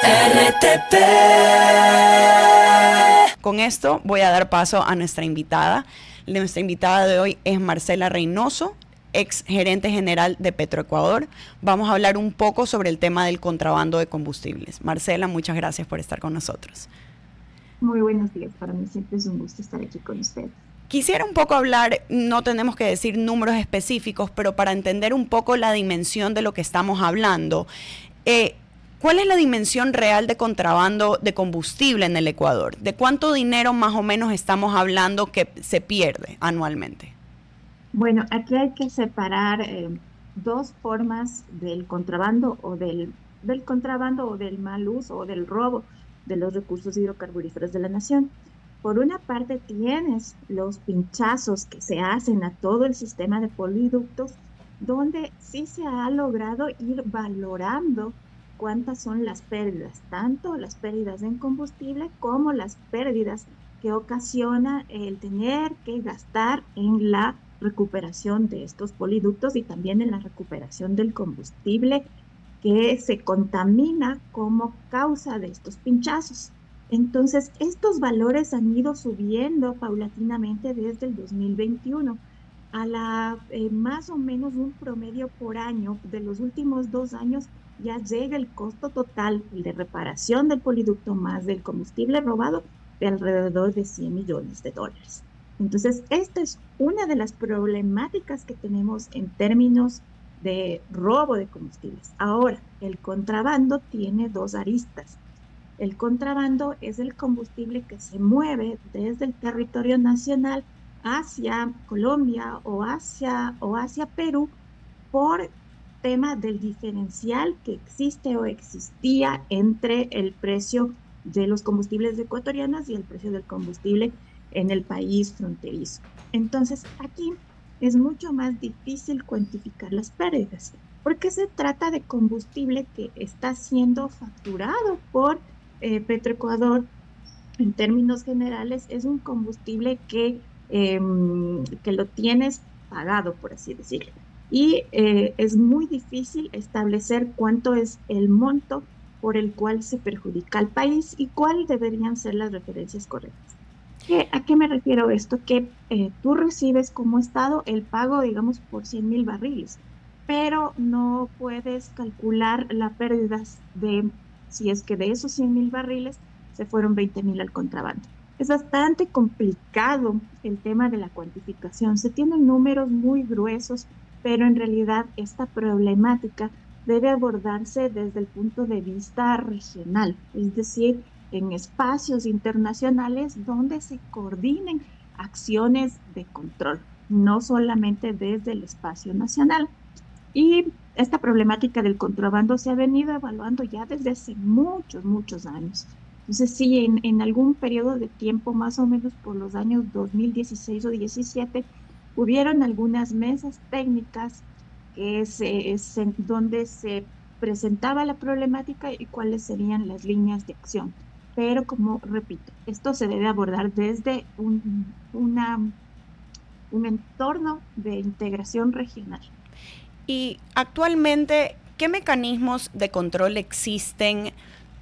RTP. Con esto voy a dar paso a nuestra invitada. Nuestra invitada de hoy es Marcela Reynoso, ex gerente general de Petroecuador. Vamos a hablar un poco sobre el tema del contrabando de combustibles. Marcela, muchas gracias por estar con nosotros. Muy buenos días, para mí siempre es un gusto estar aquí con ustedes. Quisiera un poco hablar, no tenemos que decir números específicos, pero para entender un poco la dimensión de lo que estamos hablando, ¿cuál es la dimensión real de contrabando de combustible en el Ecuador? ¿De cuánto dinero más o menos estamos hablando que se pierde anualmente? Bueno, aquí hay que separar dos formas del contrabando del contrabando o del mal uso o del robo de los recursos hidrocarburíferos de la nación. Por una parte tienes los pinchazos que se hacen a todo el sistema de poliductos, donde sí se ha logrado ir valorando cuántas son las pérdidas, tanto las pérdidas en combustible como las pérdidas que ocasiona el tener que gastar en la recuperación de estos poliductos y también en la recuperación del combustible que se contamina como causa de estos pinchazos. Entonces, estos valores han ido subiendo paulatinamente desde el 2021 a más o menos un promedio por año de los últimos 2 años. Ya llega el costo total, el de reparación del poliducto más del combustible robado, de alrededor de $100 millones. Entonces, esta es una de las problemáticas que tenemos en términos de robo de combustibles. Ahora, el contrabando tiene dos aristas. El contrabando es el combustible que se mueve desde el territorio nacional hacia Colombia o hacia Perú por tema del diferencial que existe o existía entre el precio de los combustibles ecuatorianos y el precio del combustible en el país fronterizo. Entonces, aquí es mucho más difícil cuantificar las pérdidas, porque se trata de combustible que está siendo facturado por Petroecuador. En términos generales, es un combustible que lo tienes pagado, por así decirlo. Y es muy difícil establecer cuánto es el monto por el cual se perjudica al país y cuáles deberían ser las referencias correctas. ¿A qué me refiero esto? Que tú recibes como Estado el pago, digamos, por 100.000 barriles, pero no puedes calcular la pérdida de, si es que de esos 100.000 barriles se fueron 20.000 al contrabando. Es bastante complicado el tema de la cuantificación. Se tienen números muy gruesos, pero en realidad esta problemática debe abordarse desde el punto de vista regional, es decir, en espacios internacionales donde se coordinen acciones de control, no solamente desde el espacio nacional. Y esta problemática del contrabando se ha venido evaluando ya desde hace muchos, muchos años. Entonces, sí, en algún periodo de tiempo, más o menos por los años 2016 o 17, hubieron algunas mesas técnicas donde se presentaba la problemática y cuáles serían las líneas de acción. Pero, como repito, esto se debe abordar desde un entorno de integración regional. Y actualmente, ¿qué mecanismos de control existen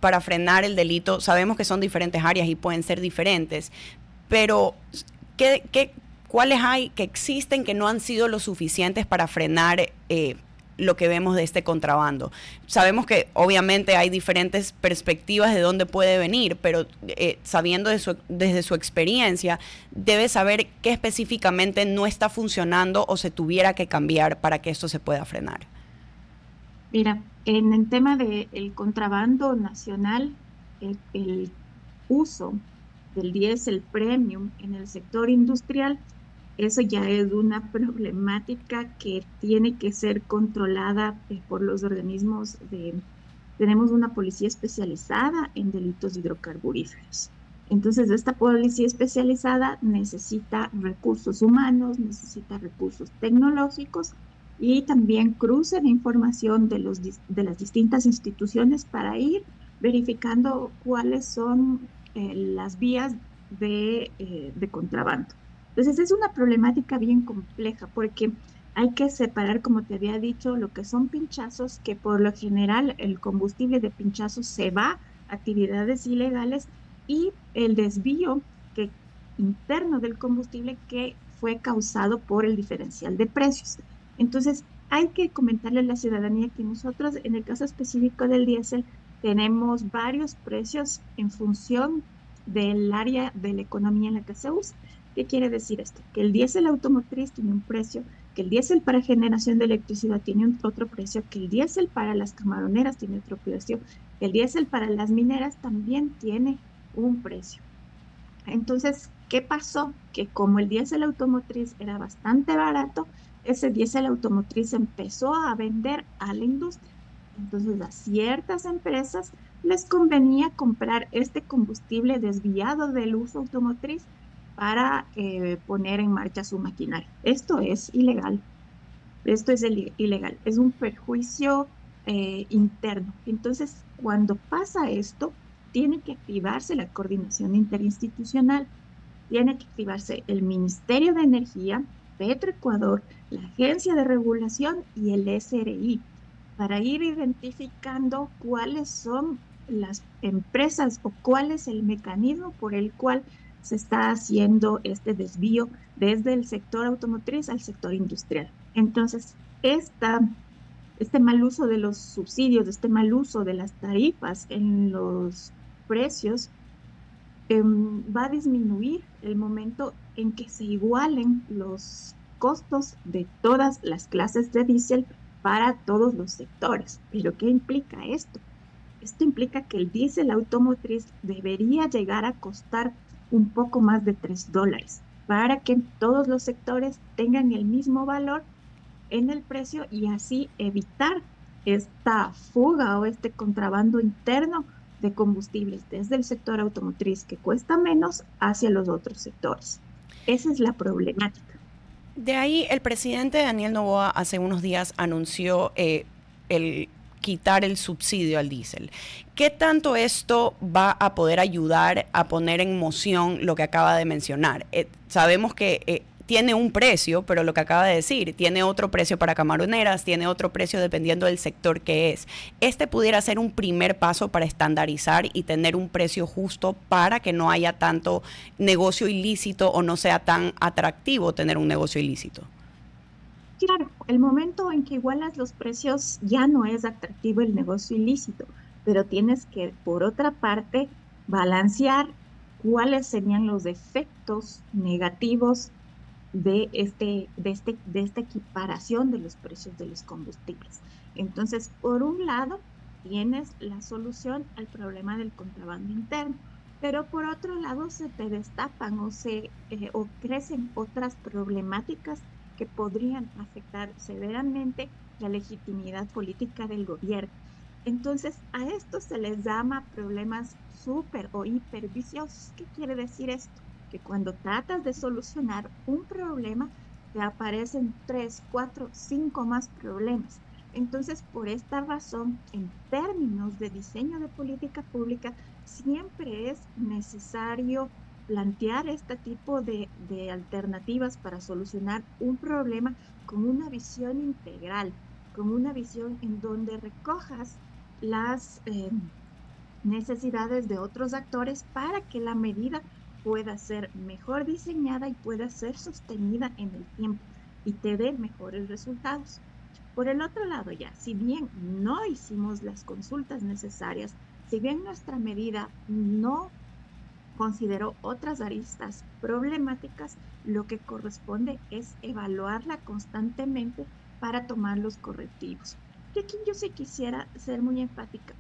para frenar el delito? Sabemos que son diferentes áreas y pueden ser diferentes, pero ¿cuáles hay que existen que no han sido lo suficientes para frenar lo que vemos de este contrabando? Sabemos que obviamente hay diferentes perspectivas de dónde puede venir, pero sabiendo desde su experiencia, debe saber qué específicamente no está funcionando o se tuviera que cambiar para que esto se pueda frenar. Mira, en el tema del contrabando nacional, el uso del diésel premium en el sector industrial, eso ya es una problemática que tiene que ser controlada por los organismos de... Tenemos una policía especializada en delitos hidrocarburíferos. Entonces, esta policía especializada necesita recursos humanos, necesita recursos tecnológicos y también cruce de información de las distintas instituciones para ir verificando cuáles son las vías de contrabando. Entonces, es una problemática bien compleja porque hay que separar, como te había dicho, lo que son pinchazos, que por lo general el combustible de pinchazos se va actividades ilegales y el desvío que, interno del combustible que fue causado por el diferencial de precios. Entonces, hay que comentarle a la ciudadanía que nosotros, en el caso específico del diésel, tenemos varios precios en función del área de la economía en la que se usa. ¿Qué quiere decir esto? Que el diésel automotriz tiene un precio, que el diésel para generación de electricidad tiene otro precio, que el diésel para las camaroneras tiene otro precio, que el diésel para las mineras también tiene un precio. Entonces, ¿qué pasó? Que como el diésel automotriz era bastante barato, ese diésel automotriz empezó a vender a la industria. Entonces, a ciertas empresas les convenía comprar este combustible desviado del uso automotriz para poner en marcha su maquinaria. Esto es ilegal. Esto es ilegal. Es un perjuicio interno. Entonces, cuando pasa esto, tiene que activarse la coordinación interinstitucional, tiene que activarse el Ministerio de Energía, Petroecuador, la Agencia de Regulación y el SRI para ir identificando cuáles son las empresas o cuál es el mecanismo por el cual se está haciendo este desvío desde el sector automotriz al sector industrial. Entonces, este mal uso de los subsidios, este mal uso de las tarifas en los precios, va a disminuir el momento en que se igualen los costos de todas las clases de diésel para todos los sectores. Pero ¿qué implica esto? Esto implica que el diésel automotriz debería llegar a costar un poco más de $3 para que todos los sectores tengan el mismo valor en el precio y así evitar esta fuga o este contrabando interno de combustibles desde el sector automotriz que cuesta menos hacia los otros sectores. Esa es la problemática. De ahí, el presidente Daniel Noboa hace unos días anunció el quitar el subsidio al diésel. ¿Qué tanto esto va a poder ayudar a poner en moción lo que acaba de mencionar? Sabemos que tiene un precio, pero lo que acaba de decir, tiene otro precio para camaroneras, tiene otro precio dependiendo del sector que es. Este pudiera ser un primer paso para estandarizar y tener un precio justo para que no haya tanto negocio ilícito o no sea tan atractivo tener un negocio ilícito. Claro, el momento en que igualas los precios ya no es atractivo el negocio ilícito, pero tienes que, por otra parte, balancear cuáles serían los efectos negativos de esta equiparación de los precios de los combustibles. Entonces, por un lado, tienes la solución al problema del contrabando interno, pero por otro lado se te destapan o crecen otras problemáticas que podrían afectar severamente la legitimidad política del gobierno. Entonces, a esto se les llama problemas súper o hiperviciosos. ¿Qué quiere decir esto? Que cuando tratas de solucionar un problema, te aparecen 3, 4, 5 más problemas. Entonces, por esta razón, en términos de diseño de política pública, siempre es necesario plantear este tipo de alternativas para solucionar un problema con una visión integral, con una visión en donde recojas las necesidades de otros actores para que la medida pueda ser mejor diseñada y pueda ser sostenida en el tiempo y te dé mejores resultados. Por el otro lado, ya, si bien no hicimos las consultas necesarias, si bien nuestra medida no consideró otras aristas problemáticas, lo que corresponde es evaluarla constantemente para tomar los correctivos. Y aquí yo sí quisiera ser muy enfática.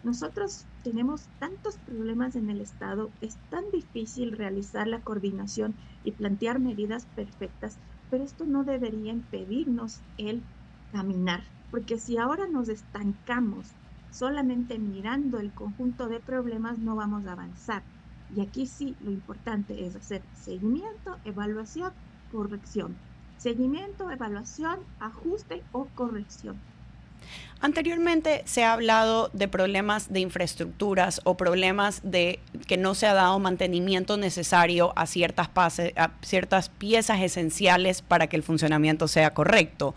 Nosotros tenemos tantos problemas en el Estado, es tan difícil realizar la coordinación y plantear medidas perfectas, pero esto no debería impedirnos el caminar, porque si ahora nos estancamos solamente mirando el conjunto de problemas, no vamos a avanzar. Y aquí sí, lo importante es hacer seguimiento, evaluación, corrección. Seguimiento, evaluación, ajuste o corrección. Anteriormente se ha hablado de problemas de infraestructuras o problemas de que no se ha dado mantenimiento necesario a ciertas piezas esenciales para que el funcionamiento sea correcto.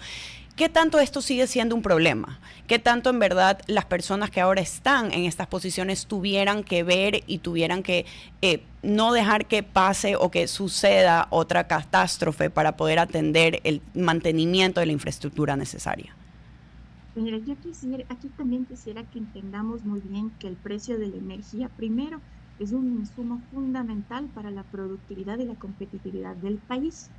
¿qué tanto esto sigue siendo un problema? ¿Qué tanto en verdad las personas que ahora están en estas posiciones tuvieran que ver y tuvieran que no dejar que pase o que suceda otra catástrofe para poder atender el mantenimiento de la infraestructura necesaria? Mira, aquí también quisiera que entendamos muy bien que el precio de la energía, primero, es un insumo fundamental para la productividad y la competitividad del país.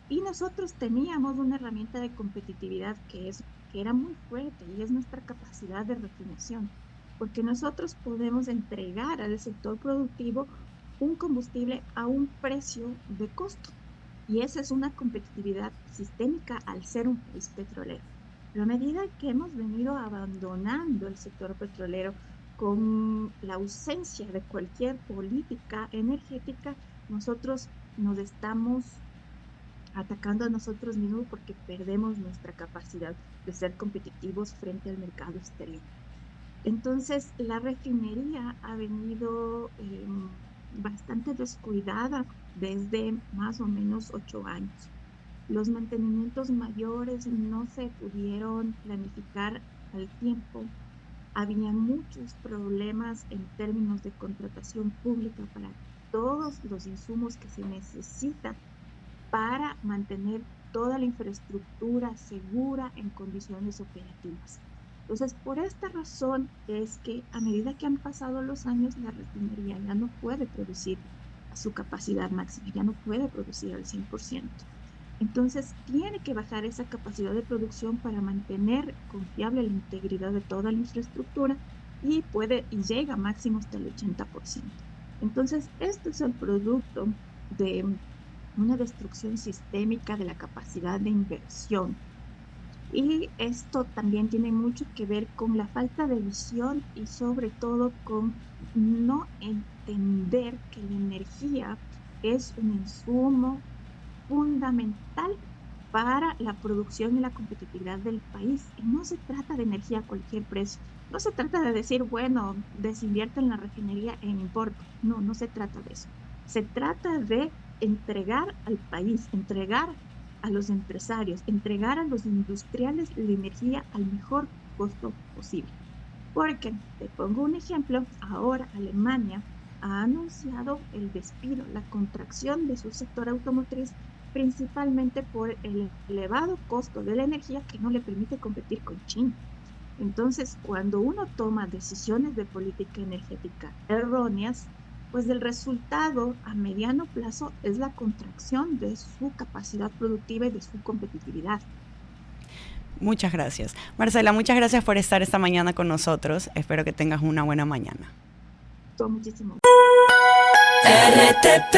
Y nosotros teníamos una herramienta de competitividad que era muy fuerte y es nuestra capacidad de refinación, porque nosotros podemos entregar al sector productivo un combustible a un precio de costo. Y esa es una competitividad sistémica al ser un país petrolero. Pero a medida que hemos venido abandonando el sector petrolero con la ausencia de cualquier política energética, nosotros nos estamos atacando a nosotros mismos porque perdemos nuestra capacidad de ser competitivos frente al mercado exterior. Entonces, la refinería ha venido bastante descuidada desde más o menos 8 años. Los mantenimientos mayores no se pudieron planificar al tiempo. Había muchos problemas en términos de contratación pública para todos los insumos que se necesitan para mantener toda la infraestructura segura en condiciones operativas. Entonces, por esta razón es que a medida que han pasado los años, la refinería ya no puede producir a su capacidad máxima, ya no puede producir al 100%. Entonces, tiene que bajar esa capacidad de producción para mantener confiable la integridad de toda la infraestructura y llega máximo hasta el 80%. Entonces, esto es el producto de una destrucción sistémica de la capacidad de inversión. Y esto también tiene mucho que ver con la falta de visión y sobre todo con no entender que la energía es un insumo fundamental para la producción y la competitividad del país. Y no se trata de energía a cualquier precio. No se trata de decir, bueno, desinvierte en la refinería e importa. No, no se trata de eso. Se trata de entregar al país, entregar a los empresarios, entregar a los industriales la energía al mejor costo posible. Porque, te pongo un ejemplo, ahora Alemania ha anunciado el despido, la contracción de su sector automotriz, principalmente por el elevado costo de la energía que no le permite competir con China. Entonces, cuando uno toma decisiones de política energética erróneas, pues el resultado a mediano plazo es la contracción de su capacidad productiva y de su competitividad. Muchas gracias. Marcela, muchas gracias por estar esta mañana con nosotros. Espero que tengas una buena mañana. Todo muchísimo. RTP